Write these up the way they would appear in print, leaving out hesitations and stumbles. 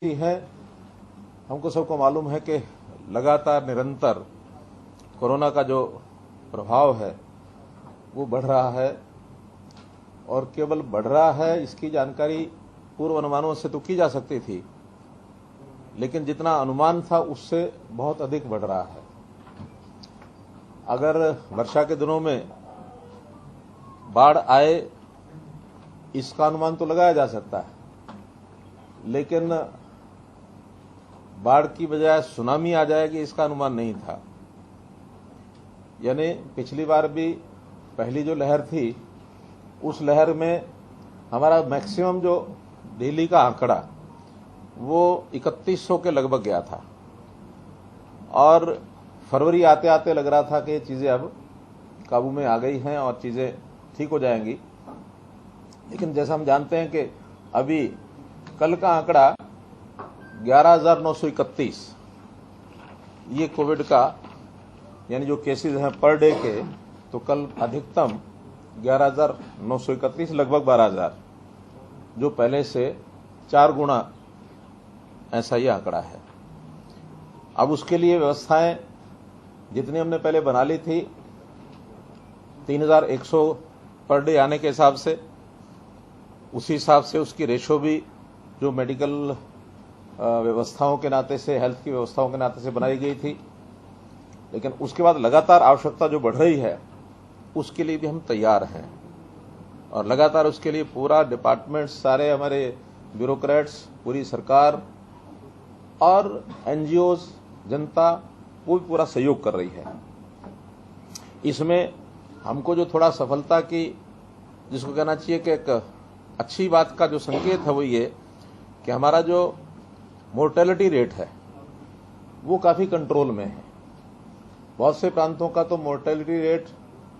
है। हमको सबको मालूम है कि लगातार निरंतर कोरोना का जो प्रभाव है वो बढ़ रहा है और केवल बढ़ रहा है इसकी जानकारी पूर्व अनुमानों से तो की जा सकती थी, लेकिन जितना अनुमान था उससे बहुत अधिक बढ़ रहा है। अगर वर्षा के दिनों में बाढ़ आए इसका अनुमान तो लगाया जा सकता है, लेकिन बाढ़ की बजाय सुनामी आ जाएगी इसका अनुमान नहीं था। यानी पिछली बार भी पहली जो लहर थी उस लहर में हमारा मैक्सिमम जो डेली का आंकड़ा वो 3100 के लगभग गया था और फरवरी आते आते लग रहा था कि चीजें अब काबू में आ गई हैं और चीजें ठीक हो जाएंगी। लेकिन जैसा हम जानते हैं कि अभी कल का आंकड़ा 11,931 ये कोविड का यानी जो केसेस हैं पर डे के, तो कल अधिकतम 11,931 लगभग 12,000, जो पहले से 4 गुना ऐसा ही आंकड़ा है। अब उसके लिए व्यवस्थाएं जितनी हमने पहले बना ली थी 3,100 पर डे आने के हिसाब से, उसी हिसाब से उसकी रेशो भी जो मेडिकल व्यवस्थाओं के नाते से, हेल्थ की व्यवस्थाओं के नाते से बनाई गई थी। लेकिन उसके बाद लगातार आवश्यकता जो बढ़ रही है उसके लिए भी हम तैयार हैं और लगातार उसके लिए पूरा डिपार्टमेंट, सारे हमारे ब्यूरोक्रेट्स, पूरी सरकार और एनजीओज, जनता वो भी पूरा सहयोग कर रही है। इसमें हमको जो थोड़ा सफलता की, जिसको कहना चाहिए कि एक अच्छी बात का जो संकेत है वो ये कि हमारा जो मोर्टेलिटी रेट है वो काफी कंट्रोल में है। बहुत से प्रांतों का तो मोर्टेलिटी रेट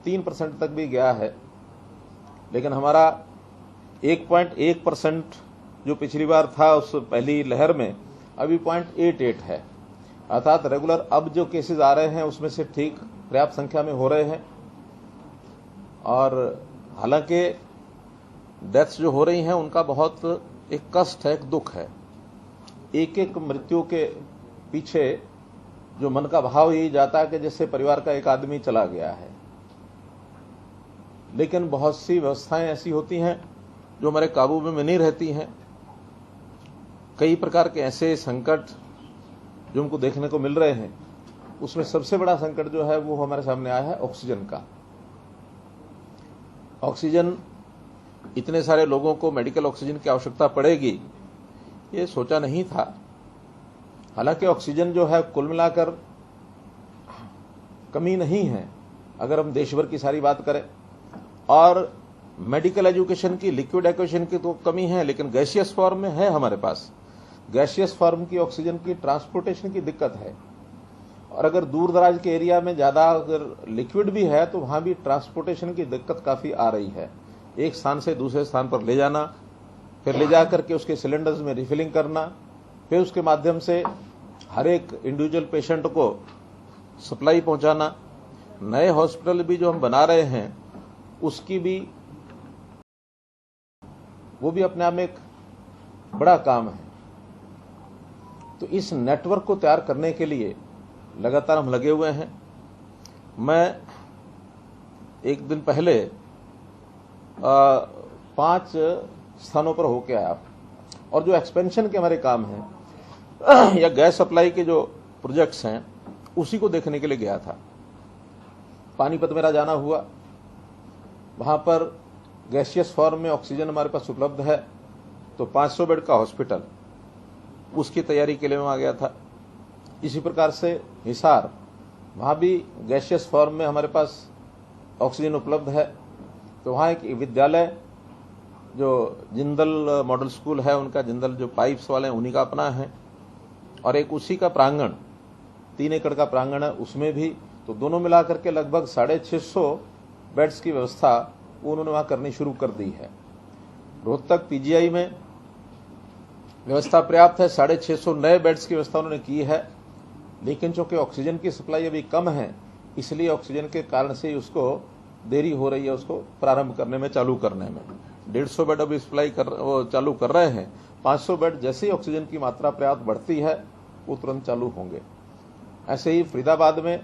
3% तक भी गया है, लेकिन हमारा 1.1% जो पिछली बार था उस पहली लहर में अभी 0.88 है। अर्थात रेगुलर अब जो केसेस आ रहे हैं उसमें से ठीक पर्याप्त संख्या में हो रहे हैं। और हालांकि डेथ्स जो हो रही हैं उनका बहुत एक कष्ट है, एक दुख है। एक एक मृत्यु के पीछे जो मन का भाव यही जाता है कि जैसे परिवार का एक आदमी चला गया है। लेकिन बहुत सी व्यवस्थाएं ऐसी होती हैं जो हमारे काबू में नहीं रहती हैं। कई प्रकार के ऐसे संकट जो हमको देखने को मिल रहे हैं, उसमें सबसे बड़ा संकट जो है वो हमारे सामने आया है ऑक्सीजन का। ऑक्सीजन, इतने सारे लोगों को मेडिकल ऑक्सीजन की आवश्यकता पड़ेगी ये सोचा नहीं था। हालांकि ऑक्सीजन जो है कुल मिलाकर कमी नहीं है अगर हम देश भर की सारी बात करें, और मेडिकल एजुकेशन की, लिक्विड एक्वेशन की तो कमी है, लेकिन गैसियस फॉर्म में है हमारे पास। गैसियस फॉर्म की ऑक्सीजन की ट्रांसपोर्टेशन की दिक्कत है, और अगर दूर दराज के एरिया में ज्यादा अगर लिक्विड भी है तो वहां भी ट्रांसपोर्टेशन की दिक्कत काफी आ रही है। एक स्थान से दूसरे स्थान पर ले जाना, फिर ले जाकर के उसके सिलेंडर्स में रिफिलिंग करना, फिर उसके माध्यम से हर एक इंडिविजुअल पेशेंट को सप्लाई पहुंचाना। नए हॉस्पिटल भी जो हम बना रहे हैं उसकी भी, वो भी अपने आप में एक बड़ा काम है। तो इस नेटवर्क को तैयार करने के लिए लगातार हम लगे हुए हैं। मैं एक दिन पहले 5 स्थानों पर होके आया और जो एक्सपेंशन के हमारे काम हैं या गैस सप्लाई के जो प्रोजेक्ट्स हैं उसी को देखने के लिए गया था। पानीपत मेरा जाना हुआ, वहां पर गैसियस फॉर्म में ऑक्सीजन हमारे पास उपलब्ध है, तो 500 बेड का हॉस्पिटल, उसकी तैयारी के लिए मैं आ गया था। इसी प्रकार से हिसार, वहां भी गैसियस फॉर्म में हमारे पास ऑक्सीजन उपलब्ध है, तो वहां एक विद्यालय जो जिंदल मॉडल स्कूल है उनका, जिंदल जो पाइप्स वाले हैं उन्हीं का अपना है, और एक उसी का प्रांगण 3 एकड़ का प्रांगण है उसमें भी, तो दोनों मिलाकर के लगभग 650 बेड्स की व्यवस्था उन्होंने वहां करनी शुरू कर दी है। रोहतक पीजीआई में व्यवस्था पर्याप्त है, 650 नए बेड्स की व्यवस्था उन्होंने की है। लेकिन चूंकि ऑक्सीजन की सप्लाई अभी कम है, इसलिए ऑक्सीजन के कारण से उसको देरी हो रही है, उसको प्रारंभ करने में, चालू करने में। 150 बेड अभी सप्लाई चालू कर रहे हैं, 500 बेड जैसे ही ऑक्सीजन की मात्रा पर्याप्त बढ़ती है वो तुरंत चालू होंगे। ऐसे ही फरीदाबाद में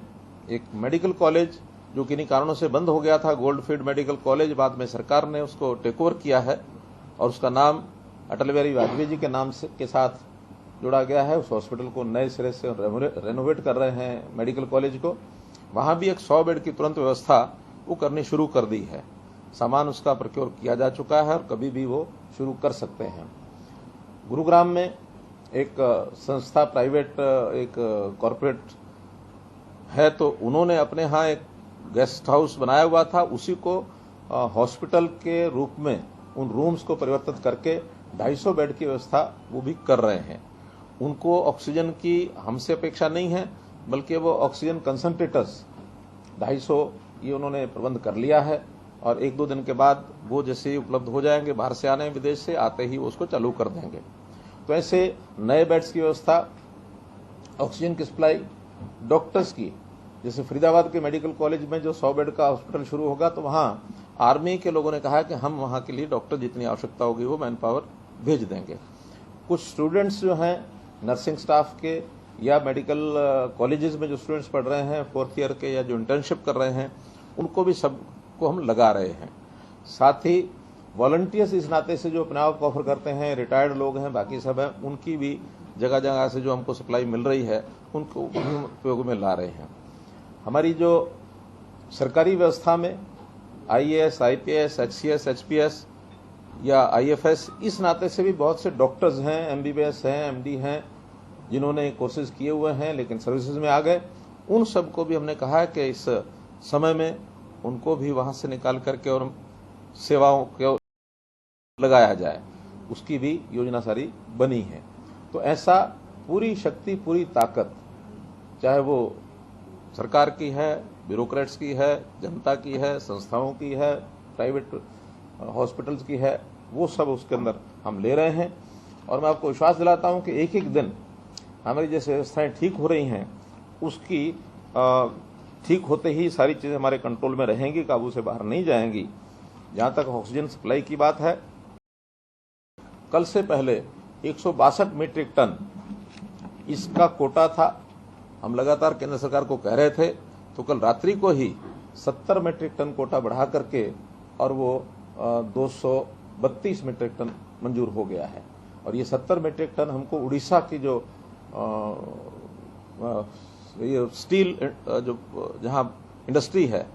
एक मेडिकल कॉलेज जो किन्हीं कारणों से बंद हो गया था, गोल्डफील्ड मेडिकल कॉलेज, बाद में सरकार ने उसको टेक ओवर किया है और उसका नाम अटल बिहारी वाजपेयी जी के नाम के साथ जोड़ा गया है। उस हॉस्पिटल को नए सिरे से रेनोवेट कर रहे हैं मेडिकल कॉलेज को। वहां भी एक 100 बेड की तुरंत व्यवस्था वो करनी शुरू कर दी है। सामान उसका प्रोक्योर किया जा चुका है और कभी भी वो शुरू कर सकते हैं। गुरुग्राम में एक संस्था प्राइवेट एक कॉरपोरेट है, तो उन्होंने अपने यहाँ एक गेस्ट हाउस बनाया हुआ था, उसी को हॉस्पिटल के रूप में उन रूम्स को परिवर्तित करके 250 बेड की व्यवस्था वो भी कर रहे हैं। उनको ऑक्सीजन की हमसे अपेक्षा नहीं है, बल्कि वो ऑक्सीजन कंसंट्रेटर्स 250 ये उन्होंने प्रबंध कर लिया है और 1-2 दिन के बाद वो जैसे ही उपलब्ध हो जाएंगे, बाहर से आने विदेश से आते ही वो उसको चालू कर देंगे। तो ऐसे नए बेड्स की व्यवस्था, ऑक्सीजन की सप्लाई, डॉक्टर्स की, जैसे फरीदाबाद के मेडिकल कॉलेज में जो 100 बेड का हॉस्पिटल शुरू होगा तो वहां आर्मी के लोगों ने कहा कि हम वहां के लिए डॉक्टर जितनी आवश्यकता होगी वो मैन पावर भेज देंगे। कुछ स्टूडेंट्स जो हैं नर्सिंग स्टाफ के या मेडिकल कॉलेजेस में जो स्टूडेंट्स पढ़ रहे हैं 4th ईयर के या जो इंटर्नशिप कर रहे हैं, उनको भी सबको हम लगा रहे हैं। साथ ही वॉलंटियर्स इस नाते से जो अपने आप ऑफर करते हैं, रिटायर्ड लोग हैं, बाकी सब हैं, उनकी भी जगह जगह से जो हमको सप्लाई मिल रही है उनको उपयोग में ला रहे हैं। हमारी जो सरकारी व्यवस्था में IAS, IPS, HCS, HPS या IFS, इस नाते से भी बहुत से डॉक्टर्स हैं, MBBS हैं, MD हैं, जिन्होंने कोर्सेज किए हुए हैं लेकिन सर्विसेज में आ गए। उन सबको भी हमने कहा है कि इस समय में उनको भी वहां से निकाल करके और सेवाओं को लगाया जाए, उसकी भी योजना सारी बनी है। तो ऐसा पूरी शक्ति, पूरी ताकत, चाहे वो सरकार की है, ब्यूरोक्रेट्स की है, जनता की है, संस्थाओं की है, प्राइवेट हॉस्पिटल्स की है, वो सब उसके अंदर हम ले रहे हैं। और मैं आपको विश्वास दिलाता हूं कि एक एक दिन हमारी जैसे व्यवस्थाएं ठीक हो रही हैं, उसकी ठीक होते ही सारी चीजें हमारे कंट्रोल में रहेंगी, काबू से बाहर नहीं जाएंगी। जहां तक ऑक्सीजन सप्लाई की बात है, कल से पहले 162 मीट्रिक टन इसका कोटा था। हम लगातार केंद्र सरकार को कह रहे थे, तो कल रात्रि को ही 70 मीट्रिक टन कोटा बढ़ा करके और वो 232 मीट्रिक टन मंजूर हो गया है। और ये 70 मीट्रिक टन हमको उड़ीसा की जो ये स्टील जो जहां इंडस्ट्री है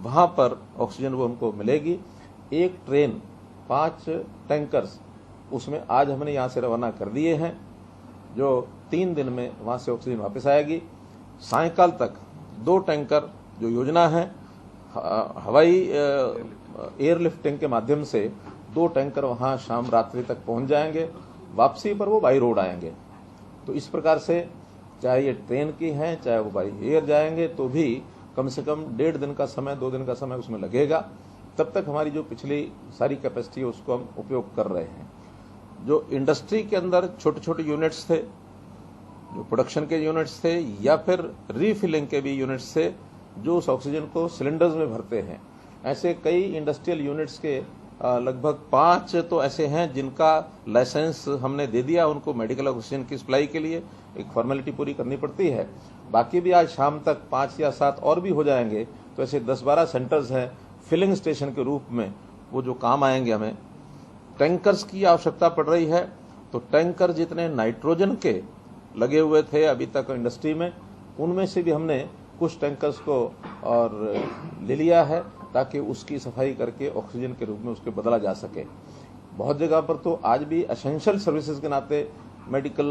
वहां पर ऑक्सीजन वो हमको मिलेगी। एक ट्रेन 5 टैंकर्स उसमें आज हमने यहां से रवाना कर दिए हैं, जो 3 दिन में वहां से ऑक्सीजन वापस आएगी। सायंकाल तक 2 टैंकर जो योजना है हवाई एयरलिफ्टिंग के माध्यम से 2 टैंकर वहां शाम रात्रि तक पहुंच जाएंगे, वापसी पर वो बाई रोड आएंगे। तो इस प्रकार से चाहे ये ट्रेन की हैं, चाहे वो बाई एयर जाएंगे, तो भी कम से कम 1.5 दिन का समय, 2 दिन का समय उसमें लगेगा। तब तक हमारी जो पिछली सारी कैपेसिटी है उसको हम उपयोग कर रहे हैं। जो इंडस्ट्री के अंदर छोटे छोटे यूनिट्स थे, जो प्रोडक्शन के यूनिट्स थे या फिर रीफिलिंग के भी यूनिट्स थे, जो उस ऑक्सीजन को सिलेंडर्स में भरते हैं, ऐसे कई इंडस्ट्रियल यूनिट्स के लगभग 5 तो ऐसे हैं जिनका लाइसेंस हमने दे दिया उनको मेडिकल ऑक्सीजन की सप्लाई के लिए। एक फॉर्मेलिटी पूरी करनी पड़ती है, बाकी भी आज शाम तक 5 या 7 और भी हो जाएंगे। तो ऐसे 10-12 सेंटर्स हैं फिलिंग स्टेशन के रूप में, वो जो काम आएंगे। हमें टैंकर्स की आवश्यकता पड़ रही है, तो टैंकर जितने नाइट्रोजन के लगे हुए थे अभी तक इंडस्ट्री में, उनमें से भी हमने कुछ टैंकर्स को और ले लिया है ताकि उसकी सफाई करके ऑक्सीजन के रूप में उसके बदला जा सके। बहुत जगह पर तो आज भी एसेंशियल सर्विसेज के नाते मेडिकल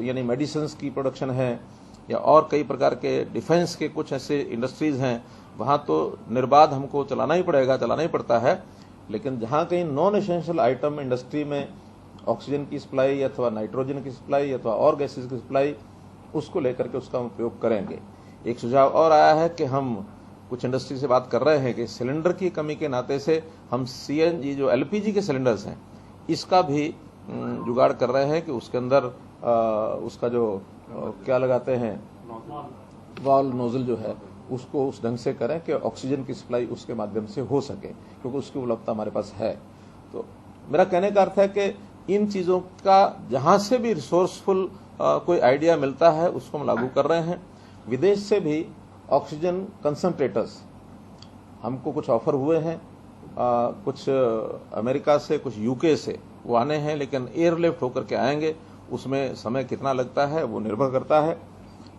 यानी मेडिसिन की प्रोडक्शन है, या और कई प्रकार के डिफेंस के कुछ ऐसे इंडस्ट्रीज हैं, वहां तो निर्बाध हमको चलाना ही पड़ता है। लेकिन जहां कहीं नॉन एसेंशियल आइटम इंडस्ट्री में ऑक्सीजन की सप्लाई अथवा नाइट्रोजन की सप्लाई अथवा और गैसेज की सप्लाई, उसको लेकर के उसका उपयोग करेंगे। एक सुझाव और आया है कि हम कुछ इंडस्ट्री से बात कर रहे हैं कि सिलेंडर की कमी के नाते से हम CNG जो LPG के सिलेंडर्स हैं, इसका भी जुगाड़ कर रहे हैं कि उसके अंदर उसका जो क्या लगाते हैं वाल्व नोजल जो है उसको उस ढंग से करें कि ऑक्सीजन की सप्लाई उसके माध्यम से हो सके, क्योंकि उसकी उपलब्धता हमारे पास है। तो मेरा कहने का अर्थ है कि इन चीजों का जहां से भी रिसोर्सफुल कोई आइडिया मिलता है उसको हम लागू कर रहे हैं। विदेश से भी ऑक्सीजन कंसंट्रेटर्स हमको कुछ ऑफर हुए हैं, कुछ अमेरिका से, कुछ यूके से वो आने हैं, लेकिन एयरलिफ्ट होकर के आएंगे, उसमें समय कितना लगता है वो निर्भर करता है।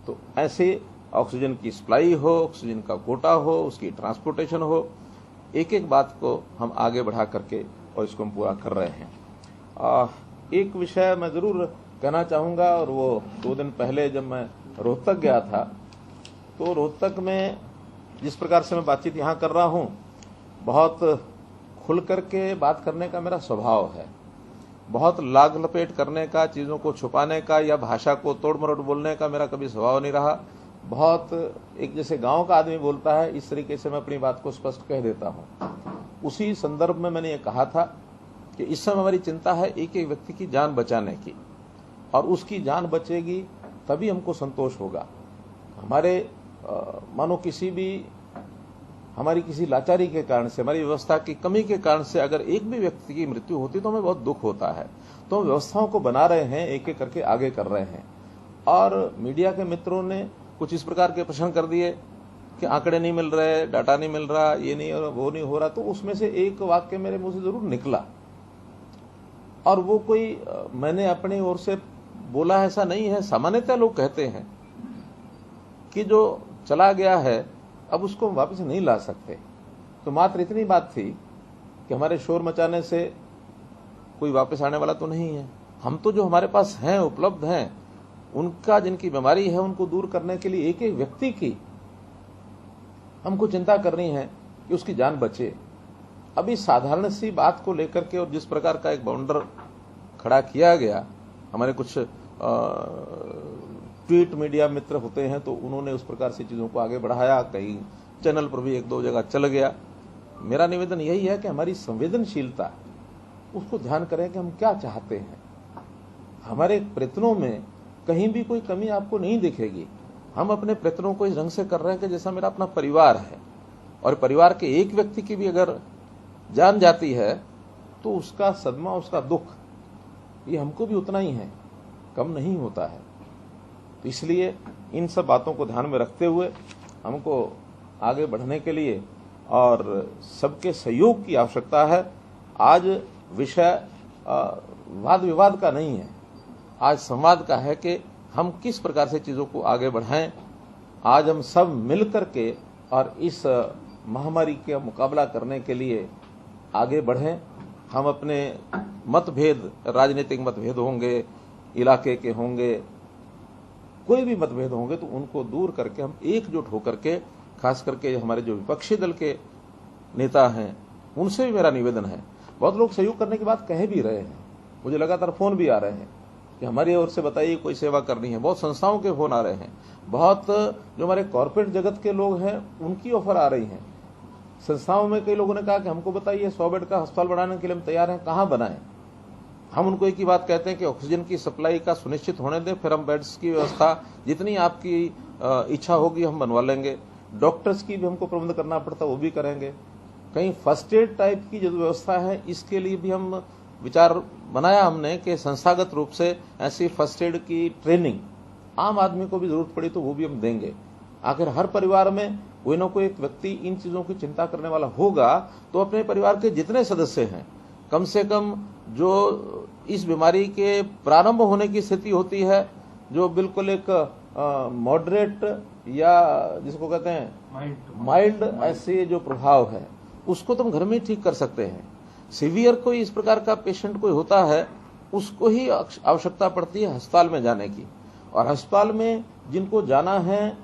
तो ऐसे ऑक्सीजन की सप्लाई हो, ऑक्सीजन का कोटा हो, उसकी ट्रांसपोर्टेशन हो, एक एक बात को हम आगे बढ़ा करके और इसको हम पूरा कर रहे हैं। एक विषय मैं जरूर कहना चाहूंगा, और वो 2 दिन पहले जब मैं रोहतक गया था तो रोहतक में जिस प्रकार से मैं बातचीत यहाँ कर रहा हूँ, बहुत खुल करके बात करने का मेरा स्वभाव है। बहुत लाग लपेट करने का, चीजों को छुपाने का या भाषा को तोड़ मरोड़ बोलने का मेरा कभी स्वभाव नहीं रहा। बहुत एक जैसे गांव का आदमी बोलता है, इस तरीके से मैं अपनी बात को स्पष्ट कह देता हूं। उसी संदर्भ में मैंने ये कहा था कि इस समय हमारी चिंता है एक एक व्यक्ति की जान बचाने की, और उसकी जान बचेगी तभी हमको संतोष होगा। हमारे मानो किसी भी हमारी किसी लाचारी के कारण से, हमारी व्यवस्था की कमी के कारण से अगर एक भी व्यक्ति की मृत्यु होती तो हमें बहुत दुख होता है। तो हम व्यवस्थाओं को बना रहे हैं, एक एक करके आगे कर रहे हैं। और मीडिया के मित्रों ने कुछ इस प्रकार के प्रश्न कर दिए कि आंकड़े नहीं मिल रहे, डाटा नहीं मिल रहा, ये नहीं हो रहा, वो नहीं हो रहा। तो उसमें से एक वाक्य मेरे मुंह से जरूर निकला, और वो कोई मैंने अपनी ओर से बोला ऐसा नहीं है। सामान्यतः लोग कहते हैं कि जो चला गया है अब उसको हम वापस नहीं ला सकते। तो मात्र इतनी बात थी कि हमारे शोर मचाने से कोई वापस आने वाला तो नहीं है। हम तो जो हमारे पास हैं, उपलब्ध हैं, उनका जिनकी बीमारी है उनको दूर करने के लिए एक एक व्यक्ति की हमको चिंता करनी है कि उसकी जान बचे। अभी साधारण सी बात को लेकर के और जिस प्रकार का एक बाउंडर खड़ा किया गया, हमारे कुछ ट्वीट मीडिया मित्र होते हैं तो उन्होंने उस प्रकार से चीजों को आगे बढ़ाया, कई चैनल पर भी 1-2 जगह चल गया। मेरा निवेदन यही है कि हमारी संवेदनशीलता उसको ध्यान करें कि हम क्या चाहते हैं। हमारे प्रयत्नों में कहीं भी कोई कमी आपको नहीं दिखेगी। हम अपने प्रयत्नों को इस ढंग से कर रहे हैं कि जैसा मेरा अपना परिवार है, और परिवार के एक व्यक्ति की भी अगर जान जाती है तो उसका सदमा, उसका दुख ये हमको भी उतना ही है, कम नहीं होता है। तो इसलिए इन सब बातों को ध्यान में रखते हुए हमको आगे बढ़ने के लिए और सबके सहयोग की आवश्यकता है। आज विषय वाद विवाद का नहीं है, आज संवाद का है कि हम किस प्रकार से चीजों को आगे बढ़ाएं। आज हम सब मिल करके और इस महामारी का मुकाबला करने के लिए आगे बढ़ें। हम अपने मतभेद, राजनीतिक मतभेद होंगे, इलाके के होंगे, कोई भी मतभेद होंगे, तो उनको दूर करके हम एकजुट होकर के, खास करके हमारे जो विपक्षी दल के नेता हैं उनसे भी मेरा निवेदन है। बहुत लोग सहयोग करने की बात कह भी रहे हैं, मुझे लगातार फोन भी आ रहे हैं कि हमारी ओर से बताइए कोई सेवा करनी है। बहुत संस्थाओं के फोन आ रहे हैं, बहुत जो हमारे कॉर्पोरेट जगत के लोग हैं उनकी ऑफर आ रही हैं। संस्थाओं में कई लोगों ने कहा कि हमको बताइए 100 बेड का अस्पताल बनाने के लिए हम तैयार हैं, कहां बनाएं। हम उनको एक ही बात कहते हैं कि ऑक्सीजन की सप्लाई का सुनिश्चित होने दें, फिर हम बेड्स की व्यवस्था जितनी आपकी इच्छा होगी हम बनवा लेंगे। डॉक्टर्स की भी हमको प्रबंध करना पड़ता वो भी करेंगे। कहीं फर्स्ट एड टाइप की जो व्यवस्था है इसके लिए भी हम विचार बनाया हमने कि संस्थागत रूप से ऐसी फर्स्ट एड की ट्रेनिंग आम आदमी को भी जरूरत पड़ी तो वो भी हम देंगे। आखिर हर परिवार में कोई ना कोई एक व्यक्ति इन चीजों की चिंता करने वाला होगा, तो अपने परिवार के जितने सदस्य हैं, कम से कम जो इस बीमारी के प्रारंभ होने की स्थिति होती है, जो बिल्कुल एक मॉडरेट या जिसको कहते हैं माइल्ड ऐसे जो प्रभाव है, उसको तुम घर में ही ठीक कर सकते हैं। सीवियर कोई इस प्रकार का पेशेंट कोई होता है, उसको ही आवश्यकता पड़ती है अस्पताल में जाने की। और अस्पताल में जिनको जाना है,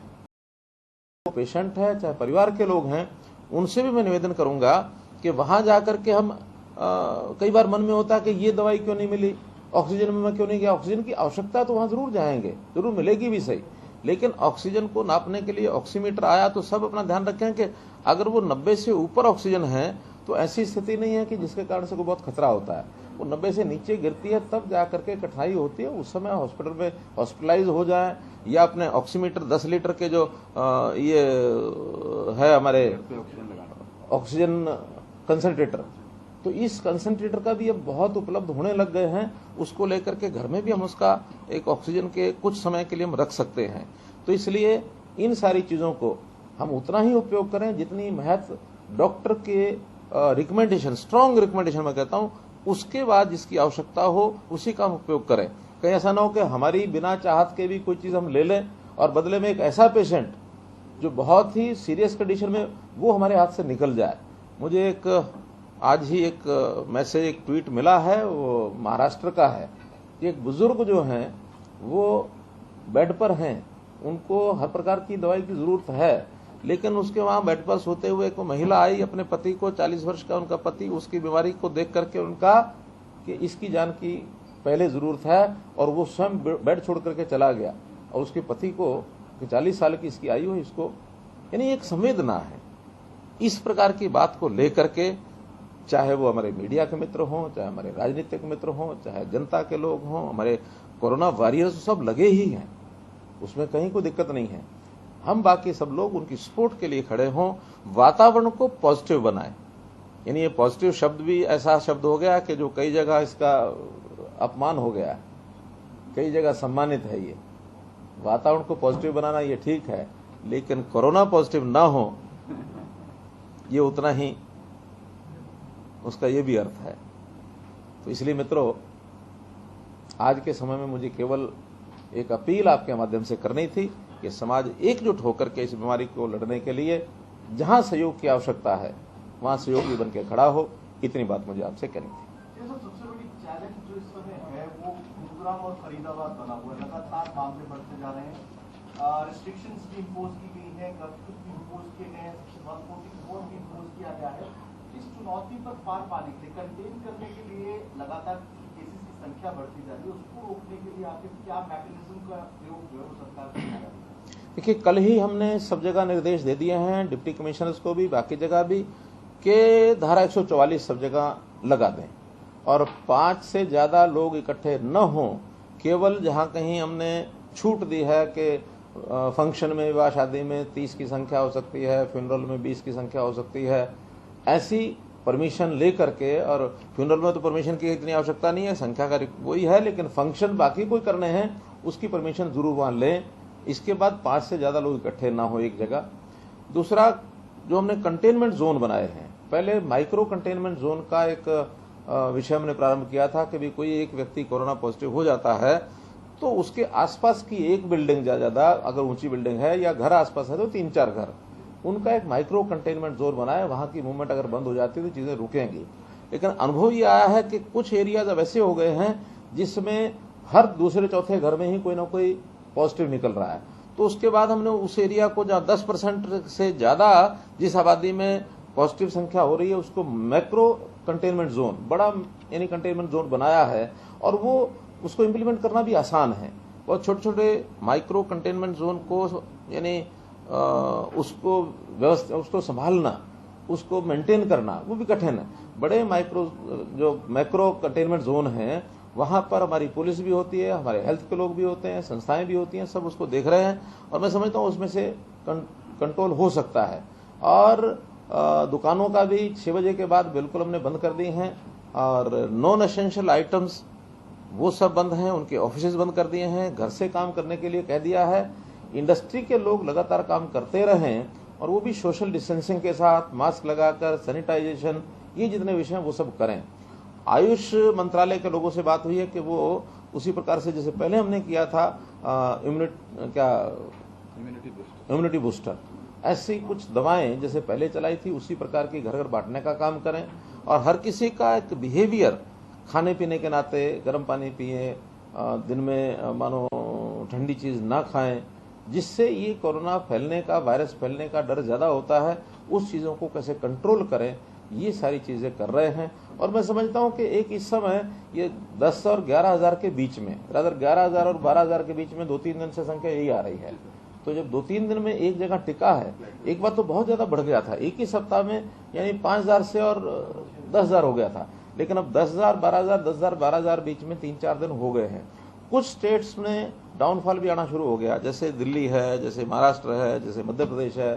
पेशेंट है चाहे परिवार के लोग हैं, उनसे भी मैं निवेदन करूंगा कि वहां जाकर के हम कई बार मन में होता है कि ये दवाई क्यों नहीं मिली, ऑक्सीजन में मैं क्यों नहीं गया। ऑक्सीजन की आवश्यकता तो वहां जरूर जाएंगे, जरूर मिलेगी भी सही, लेकिन ऑक्सीजन को नापने के लिए ऑक्सीमीटर आया तो सब अपना ध्यान रखें कि अगर वो 90 से ऊपर ऑक्सीजन है तो ऐसी स्थिति नहीं है कि जिसके कारण से कोई बहुत खतरा होता है। वो 90 से नीचे गिरती है तब जाकर के कठिनाई होती है, उस समय हॉस्पिटल में हॉस्पिटलाइज हो जाए या अपने ऑक्सीमीटर 10 लीटर के जो ये है हमारे ऑक्सीजन कंसंट्रेटर, तो इस कंसंट्रेटर का भी अब बहुत उपलब्ध होने लग गए हैं, उसको लेकर के घर में भी हम उसका एक ऑक्सीजन के कुछ समय के लिए हम रख सकते हैं। तो इसलिए इन सारी चीज़ों को हम उतना ही उपयोग करें जितनी महत्व डॉक्टर के रिकमेंडेशन, स्ट्रॉन्ग रिकमेंडेशन मैं कहता हूं, उसके बाद जिसकी आवश्यकता हो उसी का हम उपयोग करें। कहीं ऐसा ना हो कि हमारी बिना चाहत के भी कोई चीज़ हम ले लें और बदले में एक ऐसा पेशेंट जो बहुत ही सीरियस कंडीशन में वो हमारे हाथ से निकल जाए। मुझे आज ही एक मैसेज, एक ट्वीट मिला है, वो महाराष्ट्र का है। एक बुजुर्ग जो हैं वो बेड पर हैं, उनको हर प्रकार की दवाई की जरूरत है, लेकिन उसके वहां बेड पर सोते हुए एक महिला आई, अपने पति को, 40 वर्ष का उनका पति, उसकी बीमारी को देख करके उनका कि इसकी जान की पहले जरूरत है, और वो स्वयं बेड छोड़ करके चला गया। और उसके पति को 40 साल की इसकी आयु है, इसको यानी एक संवेदना है। इस प्रकार की बात को लेकर के चाहे वो हमारे मीडिया के मित्र हों, चाहे हमारे राजनीतिक मित्र हों, चाहे जनता के लोग हों, हमारे कोरोना वॉरियर्स सब लगे ही हैं, उसमें कहीं कोई दिक्कत नहीं है। हम बाकी सब लोग उनकी सपोर्ट के लिए खड़े हों, वातावरण को पॉजिटिव बनाएं। यानी ये पॉजिटिव शब्द भी ऐसा शब्द हो गया कि जो कई जगह इसका अपमान हो गया है, कई जगह सम्मानित है। ये वातावरण को पॉजिटिव बनाना ये ठीक है, लेकिन कोरोना पॉजिटिव ना हो ये उतना ही उसका ये भी अर्थ है। तो इसलिए मित्रों, आज के समय में मुझे केवल एक अपील आपके माध्यम से करनी थी कि समाज एकजुट होकर के इस बीमारी को लड़ने के लिए जहां सहयोग की आवश्यकता है वहां सहयोगी बन के खड़ा हो। इतनी बात मुझे आपसे कहनी थी। सबसे बड़ी चैलेंज जो इस समय है वो गुरुग्राम और फरीदाबाद बना हुआ है। लगातार मामले बढ़ते जा रहे हैं, रिस्ट्रिक्शंस भी इम्पोज की गई है, कर्फ्यूज भी इम्पोज किए गए हैं, 144 भी इम्पोज किया गया है। इस चुनौती पर पार पाने के लिए, कंटेन करने के लिए लगातार केसेस की संख्या बढ़ती जा रही है, उसको रोकने के लिए आपके क्या मैकेनिज्म का प्रयोग जो है वो सरकार कर रही है? देखिए, कल ही हमने सब जगह निर्देश दे दिए हैं, डिप्टी कमिश्नर्स को भी, बाकी जगह भी, कि धारा 144 सब जगह लगा दें और 5 से ज्यादा लोग इकट्ठे न हों। केवल जहां कहीं हमने छूट दी है कि फंक्शन में, विवाह शादी में 30 की संख्या हो सकती है, फ्यूनरल में 20 की संख्या हो सकती है, ऐसी परमिशन ले करके, और फ्यूनरल में तो परमिशन की इतनी आवश्यकता नहीं है, संख्या का वही है, लेकिन फंक्शन बाकी कोई करने हैं उसकी परमिशन जरूर वहां लें। इसके बाद 5 से ज्यादा लोग इकट्ठे ना हो एक जगह। दूसरा, जो हमने कंटेनमेंट जोन बनाए हैं, पहले माइक्रो कंटेनमेंट जोन का एक विषय हमने प्रारंभ किया था कि भी कोई एक व्यक्ति कोरोना पॉजिटिव हो जाता है तो उसके आसपास की एक बिल्डिंग ज्यादा, अगर ऊंची बिल्डिंग है या घर आसपास है तो 3-4 घर, उनका एक माइक्रो कंटेनमेंट जोन बनाया। वहां की मूवमेंट अगर बंद हो जाती है तो चीजें रुकेंगी। लेकिन अनुभव ये आया है कि कुछ एरियाज अब ऐसे हो गए हैं जिसमें हर दूसरे चौथे घर में ही कोई ना कोई पॉजिटिव निकल रहा है। तो उसके बाद हमने उस एरिया को, जहां 10% से ज्यादा जिस आबादी में पॉजिटिव संख्या हो रही है, उसको मैक्रो कंटेनमेंट जोन, बड़ा यानी कंटेनमेंट जोन बनाया है। और वो उसको इम्प्लीमेंट करना भी आसान है। बहुत छोटे छोटे माइक्रो कंटेनमेंट जोन को यानी उसको व्यवस्था, उसको संभालना, उसको मेंटेन करना वो भी कठिन है। बड़े जो मैक्रो कंटेनमेंट जोन हैं वहां पर हमारी पुलिस भी होती है, हमारे हेल्थ के लोग भी होते हैं, संस्थाएं भी होती हैं, सब उसको देख रहे हैं और मैं समझता हूं उसमें से कंट्रोल हो सकता है। और दुकानों का भी 6 बजे के बाद बिल्कुल हमने बंद कर दी हैं और नॉन एसेंशियल आइटम्स वो सब बंद हैं, उनके ऑफिसेज बंद कर दिए हैं, घर से काम करने के लिए कह दिया है। इंडस्ट्री के लोग लगातार काम करते रहें और वो भी सोशल डिस्टेंसिंग के साथ, मास्क लगाकर, सैनिटाइजेशन, ये जितने विषय हैं वो सब करें। आयुष मंत्रालय के लोगों से बात हुई है कि वो उसी प्रकार से जैसे पहले हमने किया था इम्यूनिटी बूस्टर, ऐसी कुछ दवाएं जैसे पहले चलाई थी उसी प्रकार की घर घर बांटने का काम करें। और हर किसी का एक बिहेवियर, खाने पीने के नाते गर्म पानी पिए, दिन में मानो ठंडी चीज ना खाएं, जिससे ये कोरोना फैलने का, वायरस फैलने का डर ज्यादा होता है, उस चीजों को कैसे कंट्रोल करें, ये सारी चीजें कर रहे हैं। और मैं समझता हूं कि एक इस समय ये 10 और 11,000 के बीच में, रादर 11,000 और 12,000 के बीच में 2-3 दिन से संख्या यही आ रही है। तो जब 2-3 दिन में एक जगह टिका है, एक बार तो बहुत ज्यादा बढ़ गया था, एक ही सप्ताह में यानी 5,000 से और 10,000 हो गया था, लेकिन अब 10,000, 12,000, 10,000, 12,000 बीच में 3-4 दिन हो गए हैं। कुछ स्टेट्स में डाउनफॉल भी आना शुरू हो गया, जैसे दिल्ली है, जैसे महाराष्ट्र है, जैसे मध्य प्रदेश है,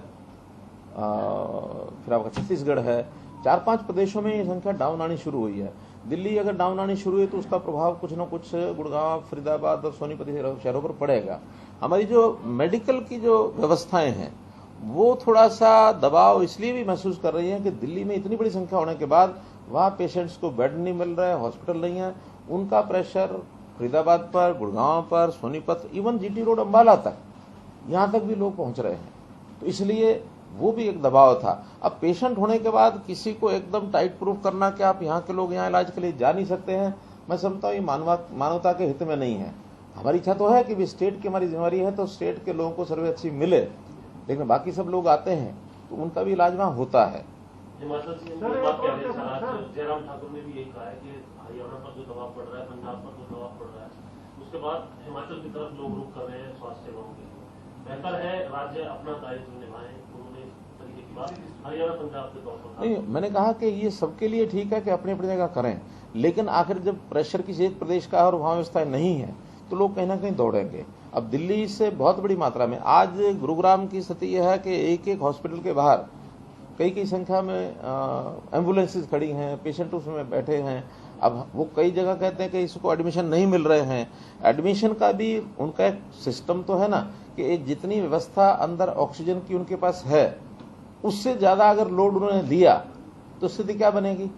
फिर आपका छत्तीसगढ़ है, 4-5 प्रदेशों में ये संख्या डाउन आनी शुरू हुई है। दिल्ली अगर डाउन आनी शुरू हुई तो उसका प्रभाव कुछ न कुछ गुड़गांव, फरीदाबाद और सोनीपत शहरों पर पड़ेगा। हमारी जो मेडिकल की जो व्यवस्थाएं हैं वो थोड़ा सा दबाव इसलिए भी महसूस कर रही हैं कि दिल्ली में इतनी बड़ी संख्या होने के बाद वहां पेशेंट्स को बेड नहीं मिल रहा है, हॉस्पिटल नहीं है, उनका प्रेशर फरीदाबाद पर, गुड़गांव पर, Sonipat, even GT road Ambala तक, यहां तक भी लोग पहुंच रहे हैं। तो इसलिए वो भी एक दबाव था। अब पेशेंट होने के बाद किसी को एकदम टाइट प्रूफ करना कि आप यहाँ के लोग यहाँ इलाज के लिए जा नहीं सकते हैं, मैं समझता हूँ ये मानवता के हित में नहीं है। हमारी इच्छा तो है कि स्टेट की हमारी जिम्मेवारी है तो स्टेट के लोगों को सर्वे अच्छी मिले, लेकिन बाकी सब लोग आते हैं तो उनका भी इलाज वहाँ होता है। हिमाचल सीएम की बात कह रहे हैं, आज जयराम ठाकुर ने भी यही कहा है कि हरियाणा पर जो दबाव पड़ रहा है, पंजाब पर जो दबाव पड़ रहा है, उसके बाद हिमाचल की तरफ लोग रुख कर रहे हैं स्वास्थ्य सेवाओं के लिए। बेहतर है राज्य अपना दायित्व निभाएं, उन्होंने इस तरीके की बात हरियाणा पंजाब के तौर पर। नहीं, मैंने कहा कि ये सबके लिए ठीक है कि अपनी अपनी जगह करें, लेकिन आखिर जब प्रेशर किसी एक प्रदेश का और वहां व्यवस्था नहीं है तो लोग कहीं ना कहीं दौड़ेंगे। अब दिल्ली से बहुत बड़ी मात्रा में, आज गुरुग्राम की स्थिति यह है कि एक हॉस्पिटल के बाहर कई संख्या में एम्बुलेंसेज खड़ी हैं, पेशेंट उसमें बैठे हैं। अब वो कई जगह कहते हैं कि इसको एडमिशन नहीं मिल रहे हैं। एडमिशन का भी उनका एक सिस्टम तो है ना कि जितनी व्यवस्था अंदर ऑक्सीजन की उनके पास है उससे ज्यादा अगर लोड उन्होंने लिया तो स्थिति क्या बनेगी,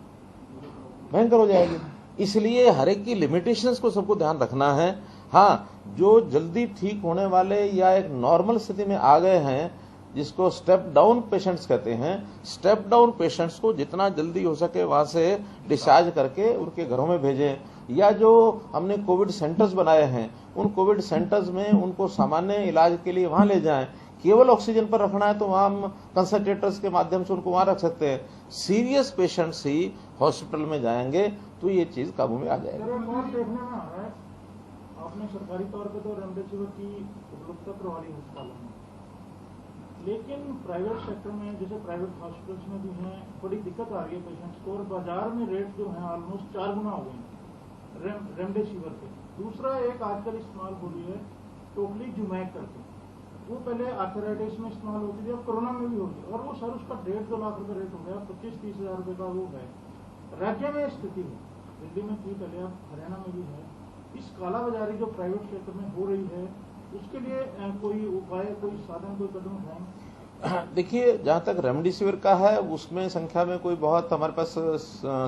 भयंकर हो जाएगी। इसलिए हर एक की लिमिटेशंस को सबको ध्यान रखना है। हाँ, जो जल्दी ठीक होने वाले या एक नॉर्मल स्थिति में आ गए हैं, जिसको स्टेप डाउन पेशेंट्स कहते हैं, स्टेप डाउन पेशेंट्स को जितना जल्दी हो सके वहां से डिस्चार्ज करके उनके घरों में भेजें, या जो हमने कोविड सेंटर्स बनाए हैं उन कोविड सेंटर्स में उनको सामान्य इलाज के लिए वहां ले जाएं। केवल ऑक्सीजन पर रखना है तो वहां हम कंसंट्रेटर्स के माध्यम से उनको वहां रख सकते हैं। सीरियस पेशेंट्स ही हॉस्पिटल में जाएंगे तो ये चीज काबू में आ जाएगी। आपने सरकारी तौर पे तो रेमडेसिविर की उपलब्धता करवा ली अस्पतालों में, लेकिन प्राइवेट सेक्टर में जैसे प्राइवेट हॉस्पिटल्स में भी हैं बड़ी दिक्कत आ रही है पेशेंट्स को, और बाजार में रेट जो है ऑलमोस्ट 4 गुना हो गए रेमडेसिविर के। दूसरा एक आजकल इस्तेमाल हो रही है टोक्लीजुमैब करके, वो पहले आर्थराइटिस में इस्तेमाल होती थी, अब कोरोना में भी होगी, और वो सर उसका 1.5-2 लाख रुपए रेट हो गया, 25-30 हजार रुपए का वो है। राज्य में स्थिति है, दिल्ली में थी पहले, अब हरियाणा में भी है। इस कालाबाजारी जो प्राइवेट क्षेत्र में हो रही है उसके लिए कोई उपाय, कोई साधन, कोई कदम उठाएं? देखिए, जहां तक रेमडेसिविर का है उसमें संख्या में कोई बहुत हमारे पास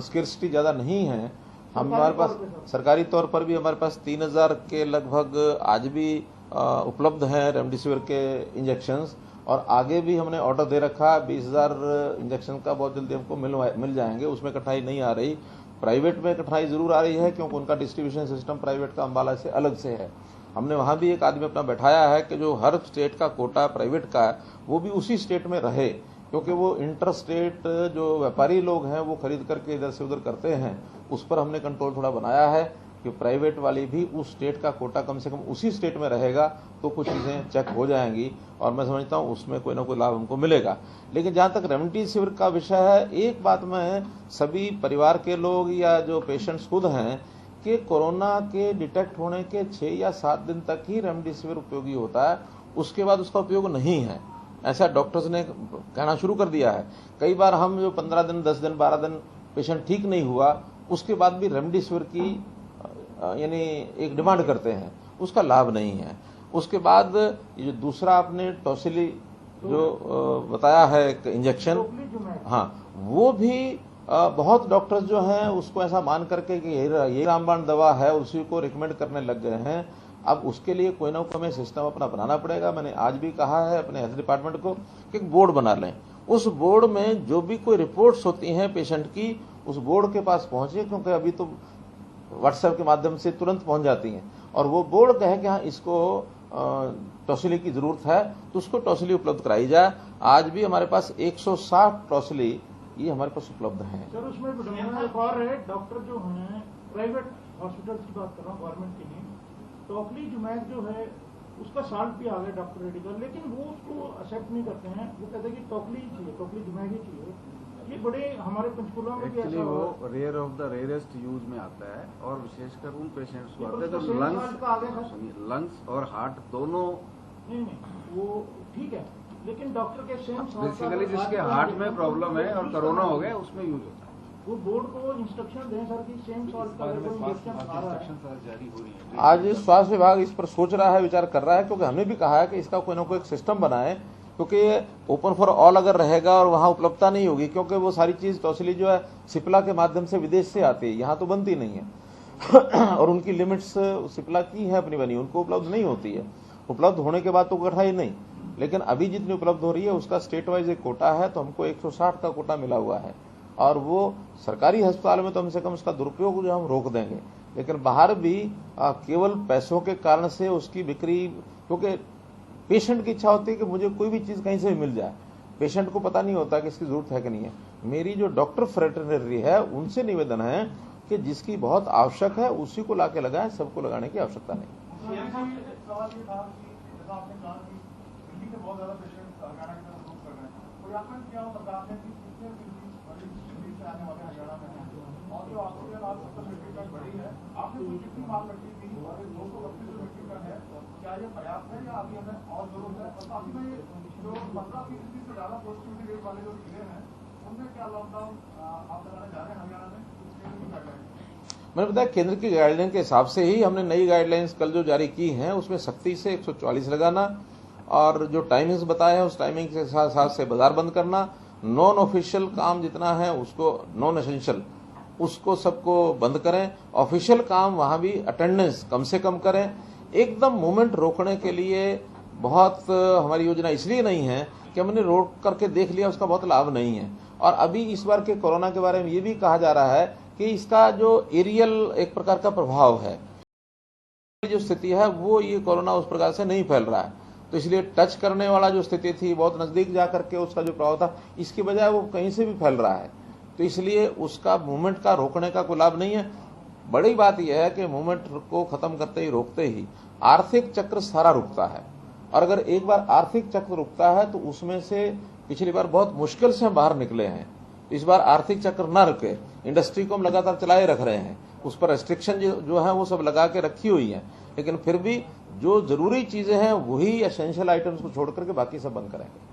स्किर्सिटी ज्यादा नहीं है। हमारे पास सरकारी तौर पर भी हमारे पास 3000 के लगभग आज भी उपलब्ध हैं रेमडेसिविर के इंजेक्शंस, और आगे भी हमने ऑर्डर दे रखा 20,000 इंजेक्शन का बहुत जल्दी हमको मिल जाएंगे, उसमें कठिनाई नहीं आ रही। प्राइवेट में कठिनाई जरूर आ रही है क्योंकि उनका डिस्ट्रीब्यूशन सिस्टम प्राइवेट का अंबाला से अलग से है। हमने वहां भी एक आदमी अपना बैठाया है कि जो हर स्टेट का कोटा प्राइवेट का है वो भी उसी स्टेट में रहे, क्योंकि वो इंटर स्टेट जो व्यापारी लोग हैं वो खरीद करके इधर से उधर करते हैं, उस पर हमने कंट्रोल थोड़ा बनाया है कि प्राइवेट वाली भी उस स्टेट का कोटा कम से कम उसी स्टेट में रहेगा तो कुछ चीजें चेक हो जाएंगी, और मैं समझता हूं उसमें कोई ना कोई लाभ हमको मिलेगा। लेकिन जहां तक रेमडेसिविर का विषय है, एक बात मैं सभी परिवार के लोग या जो पेशेंट्स खुद हैं कि कोरोना के डिटेक्ट होने के 6 या 7 दिन तक ही रेमडेसिविर उपयोगी होता है, उसके बाद उसका उपयोग नहीं है, ऐसा डॉक्टर्स ने कहना शुरू कर दिया है। कई बार हम जो 15 दिन, 10 दिन, 12 दिन पेशेंट ठीक नहीं हुआ उसके बाद भी रेमडेसिविर की यानी एक डिमांड करते हैं, उसका लाभ नहीं है। उसके बाद ये जो दूसरा आपने टॉसिली जो बताया है इंजेक्शन, हाँ, वो भी बहुत डॉक्टर्स जो हैं उसको ऐसा मान करके कि ये रामबाण दवा है उसी को रिकमेंड करने लग गए हैं। अब उसके लिए कोई ना कोई हमें सिस्टम अपना बनाना पड़ेगा। मैंने आज भी कहा है अपने हेल्थ डिपार्टमेंट को कि एक बोर्ड बना लें, उस बोर्ड में जो भी कोई रिपोर्ट्स होती हैं पेशेंट की उस बोर्ड के पास पहुंचे, क्योंकि अभी तो व्हाट्सएप के माध्यम से तुरंत पहुंच जाती हैं, और वो बोर्ड कहे कि हाँ इसको टॉसिली की जरूरत है तो उसको टॉसिली उपलब्ध कराई जाए। आज भी हमारे पास 160 टॉसिली ये हमारे पास उपलब्ध है। सर उसमें एक और है, डॉक्टर जो हैं प्राइवेट हॉस्पिटल की बात कर रहा हूँ, गवर्नमेंट की नहीं, टोक्लीजुमैब जो है उसका साल्ट भी आ गया डॉक्टर रेड्डी का, लेकिन वो उसको एक्सेप्ट नहीं करते हैं, वो कहते हैं कि टोक्लीजुमैब ही चाहिए। ये बड़े हमारे पंचकुला में एक्चुअली वो rare of the rarest use में आता है, और विशेषकर उन पेशेंट्स को आते हैं तो लंग्स और हार्ट दोनों। नहीं वो ठीक है, लेकिन डॉक्टर के सेम बेसिकली जिसके हार्ट में प्रॉब्लम है और कोरोना हो गया उसमें यूज होता है। वो बोर्ड को इंस्ट्रक्शन दें सर कि सेम सॉल्ट का इंजेक्शन आ रहा है। जारी हो रही है। आज स्वास्थ्य विभाग इस पर सोच रहा है, विचार कर रहा है, क्योंकि हमने भी कहा है कि इसका कोई ना कोई एक सिस्टम बनाए, क्योंकि ओपन फॉर ऑल अगर रहेगा और वहां उपलब्धता नहीं होगी, क्योंकि वो सारी चीज टॉसिली जो है सिप्ला के माध्यम से विदेश से आती है, यहाँ तो बनती नहीं है और उनकी लिमिट्स सिप्ला की है अपनी बनी, उनको उपलब्ध नहीं होती है। उपलब्ध होने के बाद तो कठिनाई नहीं, लेकिन अभी जितनी उपलब्ध हो रही है उसका स्टेट वाइज एक कोटा है, तो हमको 160 का कोटा मिला हुआ है और वो सरकारी अस्पताल में तो कम से कम उसका दुरुपयोग जो हम रोक देंगे, लेकिन बाहर भी केवल पैसों के कारण से उसकी बिक्री, क्योंकि पेशेंट की इच्छा होती है कि मुझे कोई भी चीज कहीं से भी मिल जाए, पेशेंट को पता नहीं होता कि इसकी जरूरत है कि नहीं है। मेरी जो डॉक्टर फ्रेटरनरी है उनसे निवेदन है कि जिसकी बहुत आवश्यक है उसी को लाके लगाएं, सबको लगाने की आवश्यकता नहीं। सवाल ये था कि जैसा आपने कहा कि दिल्ली के बहुत ज्यादा पेशेंट हरियाणा की तरफ रुख कर रहे हैं, मूल्यांकन क्या हो बता दें कि कितने दिल्ली से आने वाले हरियाणा में हैं और जो ऑक्सीजन आज 70 मीट्रिक टन बढ़ी है, आपने कुछ कितनी मांग रखी थी, 232 मीट्रिक टन है, क्या ये पर्याप्त है या अभी हमें और जरूरत है? और साथ में जो 15% से ज्यादा पॉजिटिविटी रेट वाले जो जिले हैं उनमें क्या लॉकडाउन आप लगाने जा रहे हैं हरियाणा में? मैंने बताया केंद्र की गाइडलाइन के हिसाब से ही हमने नई गाइडलाइंस कल जो जारी की हैं उसमें सख्ती से 144 लगाना और जो टाइमिंग्स बताए हैं उस टाइमिंग के साथ से बाजार बंद करना, नॉन ऑफिशियल काम जितना है उसको, नॉन एसेंशियल उसको सबको बंद करें, ऑफिशियल काम वहां भी अटेंडेंस कम से कम करें। एकदम मूवमेंट रोकने के लिए बहुत हमारी योजना इसलिए नहीं है कि हमने रोक करके देख लिया उसका बहुत लाभ नहीं है। और अभी इस बार के कोरोना के बारे में ये भी कहा जा रहा है कि इसका जो एरियल एक प्रकार का प्रभाव है, जो स्थिति है वो ये कोरोना उस प्रकार से नहीं फैल रहा है, तो इसलिए टच करने वाला जो स्थिति थी बहुत नजदीक जाकर के उसका जो प्रभाव था, इसकी बजाय वो कहीं से भी फैल रहा है, तो इसलिए उसका मूवमेंट का रोकने का कोई लाभ नहीं है। बड़ी बात यह है कि मूवमेंट को खत्म करते ही रोकते ही आर्थिक चक्र सारा रुकता है, और अगर एक बार आर्थिक चक्र रुकता है तो उसमें से पिछली बार बहुत मुश्किल से हम बाहर निकले हैं। इस बार आर्थिक चक्र न रुके, इंडस्ट्री को हम लगातार चलाए रख रहे हैं, उस पर रेस्ट्रिक्शन जो है वो सब लगा के रखी हुई है, लेकिन फिर भी जो जरूरी चीजें हैं वही एसेंशियल आइटम्स को छोड़ करके बाकी सब बंद करेंगे।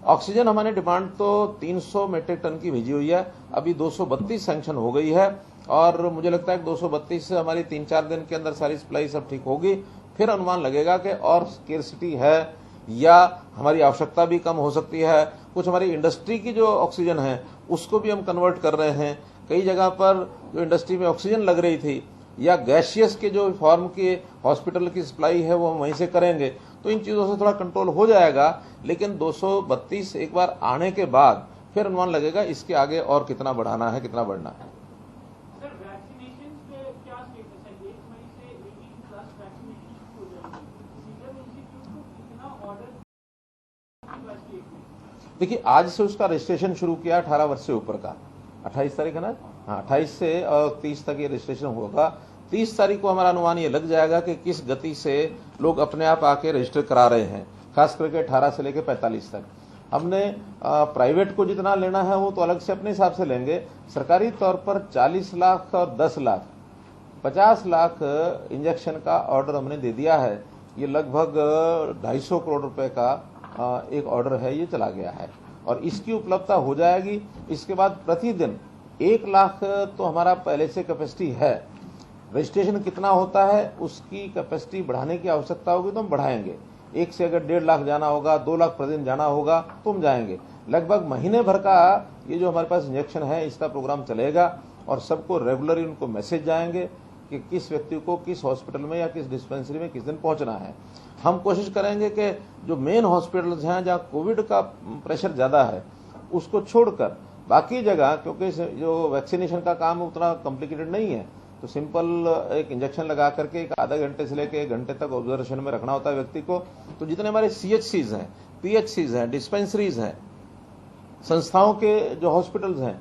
ऑक्सीजन हमारी डिमांड तो 300 मीट्रिक टन की भेजी हुई है, अभी 232 सैंक्शन हो गई है और मुझे लगता है कि 232 से हमारी 3-4 दिन के अंदर सारी सप्लाई सब ठीक होगी, फिर अनुमान लगेगा कि और स्केर्सिटी है या हमारी आवश्यकता भी कम हो सकती है। कुछ हमारी इंडस्ट्री की जो ऑक्सीजन है उसको भी हम कन्वर्ट कर रहे हैं, कई जगह पर जो इंडस्ट्री में ऑक्सीजन लग रही थी या गैसियस के जो फॉर्म के हॉस्पिटल की सप्लाई है वो हम वहीं से करेंगे, तो इन चीजों से थोड़ा कंट्रोल हो जाएगा। लेकिन 232 एक बार आने के बाद फिर अनुमान लगेगा इसके आगे और कितना बढ़ाना है, कितना बढ़ना है। सर वैक्सीनेशन पे क्या स्टेटस है? 1 मई से 18+ वैक्सीनेशन शुरू हो जाएगी, सीरम इंस्टीट्यूट को कितना ऑर्डर? देखिए आज से उसका रजिस्ट्रेशन शुरू किया 18 वर्ष से ऊपर का, 28 तारीख है ना, हाँ 28 से और 30 तक ये रजिस्ट्रेशन होगा। 30 तारीख को हमारा अनुमान ये लग जाएगा कि किस गति से लोग अपने आप आके रजिस्टर करा रहे हैं, खास करके 18 से लेकर 45 तक। हमने प्राइवेट को जितना लेना है वो तो अलग से अपने हिसाब से लेंगे, सरकारी तौर पर 40 लाख और 10 लाख 50 लाख इंजेक्शन का ऑर्डर हमने दे दिया है। ये लगभग 250 करोड़ रुपए का एक ऑर्डर है, ये चला गया है और इसकी उपलब्धता हो जाएगी। इसके बाद प्रतिदिन 1 लाख तो हमारा पहले से कैपेसिटी है, रजिस्ट्रेशन कितना होता है उसकी कैपेसिटी बढ़ाने की आवश्यकता होगी तो हम बढ़ाएंगे। 1 से अगर 1.5 लाख जाना होगा, 2 लाख प्रतिदिन जाना होगा तो हम जाएंगे। लगभग महीने भर का ये जो हमारे पास इंजेक्शन है इसका प्रोग्राम चलेगा और सबको रेगुलरली उनको मैसेज जाएंगे कि किस व्यक्ति को किस हॉस्पिटल में या किस डिस्पेंसरी में किस दिन पहुंचना है। हम कोशिश करेंगे कि जो मेन हॉस्पिटल्स हैं जहां कोविड का प्रेशर ज्यादा है उसको छोड़कर बाकी जगह, क्योंकि जो वैक्सीनेशन का काम उतना कॉम्प्लिकेटेड नहीं है, तो सिंपल एक इंजेक्शन लगा करके एक आधा घंटे से लेकर 1 घंटे तक ऑब्जर्वेशन में रखना होता है व्यक्ति को। तो जितने हमारे CHCs हैं, PHCs हैं, डिस्पेंसरीज हैं, संस्थाओं के जो हॉस्पिटल्स हैं,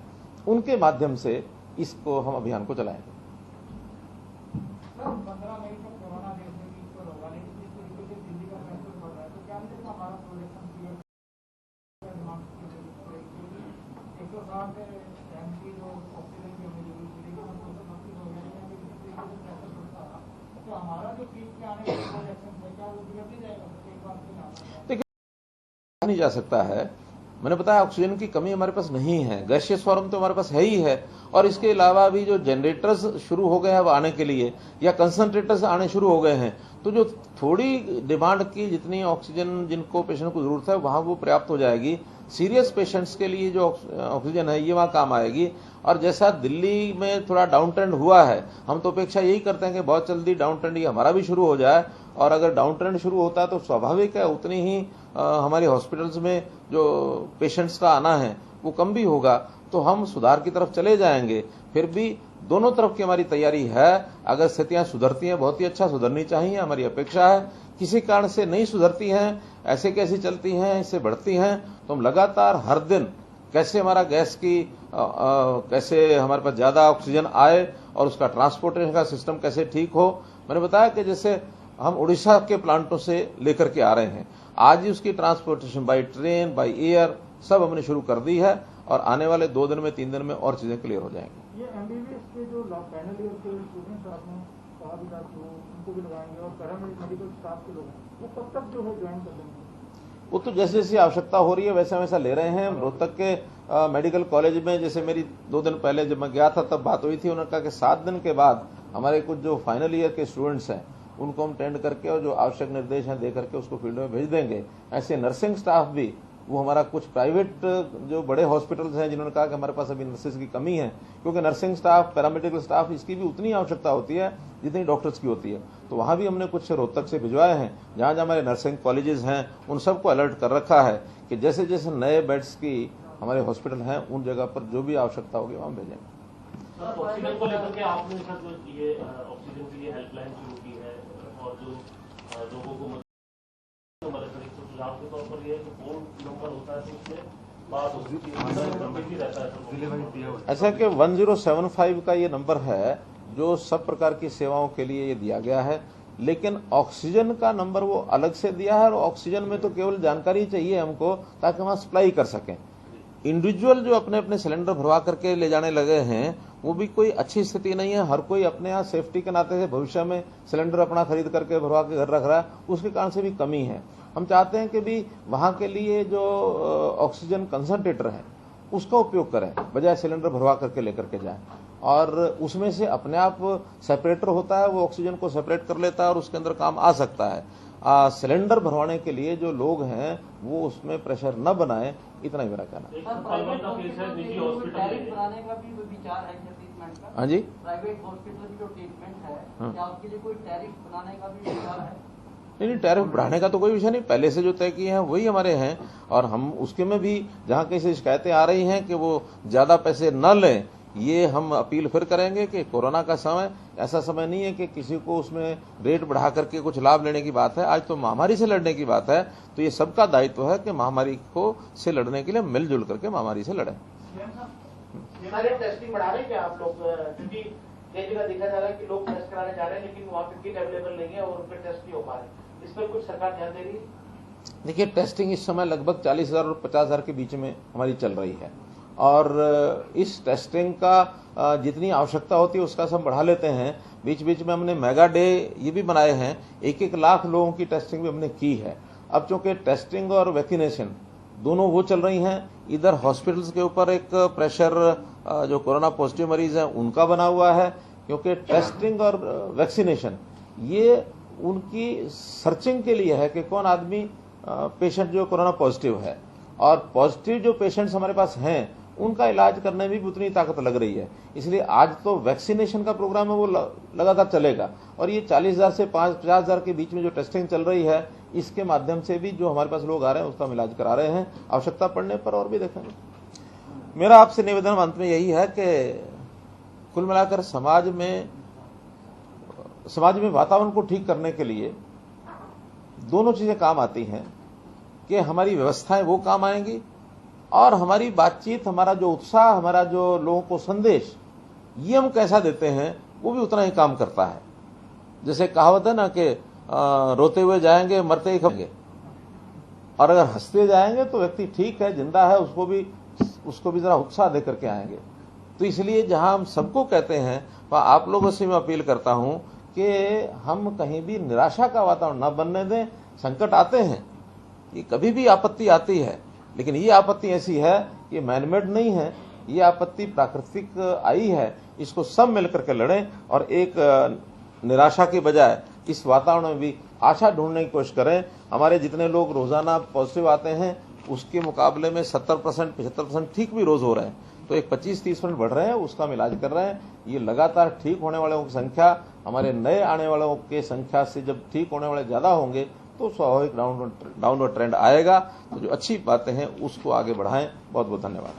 उनके माध्यम से इसको हम अभियान को चलाएंगे। 15 मई को कोरोना देश में पीक पर होगा, लेकिन जिस तरीके से दिल्ली का कैंसर बढ़ रहा है तो क्या नहीं हमारा प्रोडक्शन पीरियड 160 एमपी जो ऑक्सीजन की हमें जरूरत थी, लेकिन हम 232 हो गए हैं, जिस तरीके से कैंसर बढ़ता रहा तो हमारा जो पीक के आने का प्रोडक्शन है क्या वो बिगड़ नहीं जाएगा? एक बार फिर नहीं जा सकता है। मैंने बताया ऑक्सीजन की कमी हमारे पास नहीं है, गैसियस फॉर्म तो हमारे पास है ही है, और इसके अलावा भी जो जनरेटर्स शुरू हो गए हैं वो आने के लिए, या कंसंट्रेटर्स आने शुरू हो गए हैं, तो जो थोड़ी डिमांड की जितनी ऑक्सीजन जिनको पेशेंट को जरूरत है वहां वो पर्याप्त हो जाएगी। सीरियस पेशेंट्स के लिए जो ऑक्सीजन है ये वहां काम आएगी। और जैसा दिल्ली में थोड़ा डाउन ट्रेंड हुआ है, हम तो अपेक्षा यही करते हैं कि बहुत जल्दी डाउन ट्रेंड ये हमारा भी शुरू हो जाए, और अगर डाउन ट्रेंड शुरू होता है तो स्वाभाविक है उतनी ही हमारे हॉस्पिटल्स में जो पेशेंट्स का आना है वो कम भी होगा, तो हम सुधार की तरफ चले जाएंगे। फिर भी दोनों तरफ की हमारी तैयारी है। अगर स्थितियां सुधरती हैं बहुत ही अच्छा, सुधरनी चाहिए, हमारी अपेक्षा है। किसी कारण से नहीं सुधरती हैं, ऐसे कैसी चलती हैं, इससे बढ़ती हैं, तो हम लगातार हर दिन कैसे हमारा गैस की कैसे हमारे पास ज्यादा ऑक्सीजन आए और उसका ट्रांसपोर्टेशन का सिस्टम कैसे ठीक हो। मैंने बताया कि जैसे हम उड़ीसा के प्लांटों से लेकर के आ रहे हैं, आज ही उसकी transportation by train by air सब हमने शुरू कर दी है, और आने वाले 2 दिन में 3 दिन में और चीजें क्लियर हो जाएंगी। ये एमबीबीएस के जो फाइनल ईयर के स्टूडेंट्स आपने कहा भी था तो उनको भी लगाएंगे, और पैरामेडिकल स्टाफ के लोग वो कब तक जो है ज्वाइन कर देंगे? वो तो जैसे जैसी आवश्यकता हो रही है वैसे वैसा ले रहे हैं। रोहतक के मेडिकल कॉलेज में जैसे मेरी 2 दिन पहले जब मैं गया था तब बात हुई थी, उन्होंने कहा कि 7 दिन के बाद हमारे कुछ जो फाइनल ईयर के स्टूडेंट्स हैं उनको हम टेंड करके और जो आवश्यक निर्देश हैं दे करके उसको फील्ड में भेज देंगे। ऐसे नर्सिंग स्टाफ भी वो हमारा कुछ प्राइवेट जो बड़े हॉस्पिटल्स हैं जिन्होंने कहा कि हमारे पास अभी नर्सेज की कमी है, क्योंकि नर्सिंग स्टाफ पैरामेडिकल स्टाफ इसकी भी उतनी आवश्यकता होती है जितनी डॉक्टर्स की होती है, तो वहां भी हमने कुछ रोहतक से भिजवाए हैं। जहां जहां हमारे नर्सिंग कॉलेजेस हैं उन सबको अलर्ट कर रखा है कि जैसे जैसे नए बेड्स की हमारे हॉस्पिटल हैं उन जगह पर जो भी आवश्यकता होगी वहां भेजेंगे। ऑक्सीजन को लेकर के आपने ये ऑक्सीजन के लिए हेल्पलाइन शुरू की है, और जो लोगों को सुझाव के तौर पर ये फोन नंबर होता है तो उसमें बात रहता है ऐसा कि 1075 का ये नंबर है जो सब प्रकार की सेवाओं के लिए ये दिया गया है, लेकिन ऑक्सीजन का नंबर वो अलग से दिया है, और ऑक्सीजन में तो केवल जानकारी चाहिए हमको ताकि वहां सप्लाई कर सकें। इंडिविजुअल जो अपने अपने सिलेंडर भरवा करके ले जाने लगे हैं वो भी कोई अच्छी स्थिति नहीं है। हर कोई अपने यहाँ सेफ्टी के नाते से भविष्य में सिलेंडर अपना खरीद करके भरवा के घर रख रहा है, उसके कारण से भी कमी है। हम चाहते हैं कि भी वहां के लिए जो ऑक्सीजन कंसंट्रेटर है उसका उपयोग करें, बजाय सिलेंडर भरवा करके लेकर के जाएं, और उसमें से अपने आप सेपरेटर होता है वो ऑक्सीजन को सेपरेट कर लेता है और उसके अंदर काम आ सकता है। सिलेंडर भरवाने के लिए जो लोग हैं वो उसमें प्रेशर न बनाए, इतना ही मेरा कहना है। हाँ जी, प्राइवेट हॉस्पिटल की जो ट्रीटमेंट है क्या उसके लिए कोई टैरिफ बनाने का भी विचार है? नहीं, टैरिफ बढ़ाने का तो कोई विषय नहीं, पहले से जो तय किए हैं वही हमारे हैं, और हम उसके में भी जहां कहीं से शिकायतें आ रही हैं कि वो ज्यादा पैसे न लें, ये हम अपील फिर करेंगे कि कोरोना का समय ऐसा समय नहीं है कि किसी को उसमें रेट बढ़ा करके कुछ लाभ लेने की बात है। आज तो महामारी से लड़ने की बात है, तो ये सबका दायित्व है कि महामारी को से लड़ने के लिए मिलजुल करके महामारी से लड़ें। सारे टेस्टिंग बढ़ा रहे हैं क्या आप लोग? क्योंकि कई जगह देखा जा रहा है कि लोग टेस्ट कराने जा रहे हैं लेकिन वहाँ पे किट अवेलेबल नहीं है और उन पर टेस्ट नहीं हो पा रहे, इस पर कुछ सरकार ध्यान दे रही है? देखिए, टेस्टिंग इस समय लगभग 40,000 और 50,000 के बीच में हमारी चल रही है, और इस टेस्टिंग का जितनी आवश्यकता होती है उसका सब बढ़ा लेते हैं। बीच बीच में हमने मेगा डे ये भी बनाए हैं, 1-1 लाख लोगों की टेस्टिंग भी हमने की है। अब चूंकि टेस्टिंग और वैक्सीनेशन दोनों वो चल रही हैं, इधर हॉस्पिटल्स के ऊपर एक प्रेशर जो कोरोना पॉजिटिव मरीज हैं उनका बना हुआ है, क्योंकि टेस्टिंग और वैक्सीनेशन ये उनकी सर्चिंग के लिए है कि कौन आदमी पेशेंट जो कोरोना पॉजिटिव है, और पॉजिटिव जो पेशेंट्स हमारे पास हैं उनका इलाज करने में भी उतनी ताकत लग रही है। इसलिए आज तो वैक्सीनेशन का प्रोग्राम है वो लगातार चलेगा, और ये 40,000 से 50,000 के बीच में जो टेस्टिंग चल रही है इसके माध्यम से भी जो हमारे पास लोग आ रहे हैं उसका हम इलाज करा रहे हैं। आवश्यकता पड़ने पर और भी देखेंगे। मेरा आपसे निवेदन अंत में यही है कि कुल मिलाकर समाज में वातावरण को ठीक करने के लिए दोनों चीजें काम आती हैं, कि हमारी व्यवस्थाएं वो काम आएंगी और हमारी बातचीत, हमारा जो उत्साह, हमारा जो लोगों को संदेश ये हम कैसा देते हैं वो भी उतना ही काम करता है। जैसे कहावत है ना कि रोते हुए जाएंगे मरते ही खाएंगे, और अगर हंसते जाएंगे तो व्यक्ति ठीक है, जिंदा है, उसको भी जरा उत्साह दे करके आएंगे। तो इसलिए जहां हम सबको कहते हैं वहां आप लोगों से मैं अपील करता हूं कि हम कहीं भी निराशा का वातावरण न बनने दें। संकट आते हैं, ये कभी भी आपत्ति आती है, लेकिन ये आपत्ति ऐसी है कि मैनमेड नहीं है, ये आपत्ति प्राकृतिक आई है। इसको सब मिलकर के लड़ें और एक निराशा के बजाय इस वातावरण में भी आशा ढूंढने की कोशिश करें। हमारे जितने लोग रोजाना पॉजिटिव आते हैं उसके मुकाबले में 70% 75% ठीक भी रोज हो रहे हैं, तो एक 25-30% बढ़ रहे हैं, उसका हम इलाज कर रहे हैं। ये लगातार ठीक होने वालों की संख्या हमारे नए आने वालों के संख्या से जब ठीक होने वाले ज्यादा होंगे तो स्वाभाविक डाउनवर्ड ट्रेंड आएगा। तो जो अच्छी बातें हैं उसको आगे बढ़ाएं। बहुत बहुत धन्यवाद।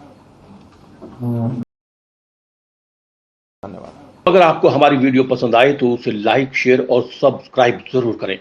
अगर आपको हमारी वीडियो पसंद आए तो उसे लाइक, शेयर और सब्सक्राइब जरूर करें।